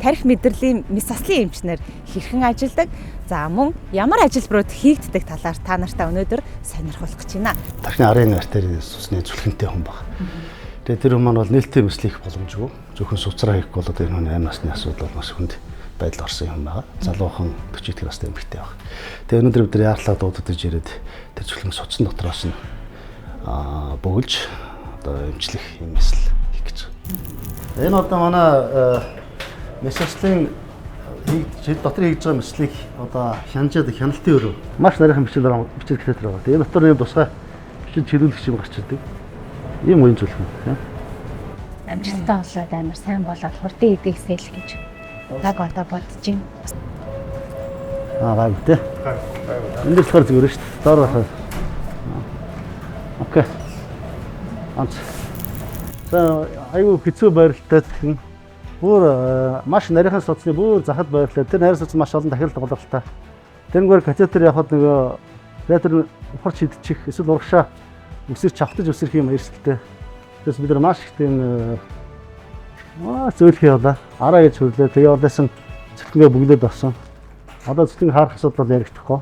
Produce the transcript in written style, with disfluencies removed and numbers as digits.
тарих мэдрэлийн месаслын эмчнэр хэрхэн ажилладаг, за мөн ямар ажилбарууд хийгддэг талаар та нартай өнөөдөр сонирхуулах гэж байна. Тархины арын артерийн сүнсний зүлхэнтэй хүн баг. Тэгээ тэр хүн маань бол нээлттэй мэслэх боломжгүй. Зөвхөн суцраа хийх бол одоо энэ хүний амь насны асуудал бол маш хүнд байдал орсон юм байна. Залуухан 40 дэх настай эмэгтэй баг. Тэгээ өнөөдөр бид яарлаа дуудаж ирээд тэр зүлхэн суцсан дотроос нь бөглж одоо эмчлэх юм эсэл хийх гэж байна. Энэ одоо манай месаслын дотор хийж байгаа мэслийг одоо хянжаад хяналтын өрөө маш нарийнхан бичил катетер байгаа. Энэ дотор юм тусгай бичил чирүүлэгч юм гарч ирдэг. Ийм үеийн зүлхэн. Амжилттай болоод амар сайн болоод хурдан эдгэсэл гэж яг одоо бодож байна. Гайгүй тий. Энд л болохоор зүгээр шүү дээ. Доор хаа. Окей. Анц. За аюу хэцүү байралтай гэх юм. Бүр маш нарийнхан судасны бүр захад байрлаа. Тэр нарийн судас маш олон дахирал тоглолттой. Тэрнгээр катетер явахад нөгөө катетер ухарч шидчих эсвэл урагшаа үсэрч чавтаж үсрэх юм эрсдэлтэй. Тэс бид нар маш их тийм зөөлхий яваа. Араа гэж хөрлөө. Тэгээ одоосон цэцгээ бүглээд авсан. Одоо цэцгийн харах асуудал бол яригдахгүй.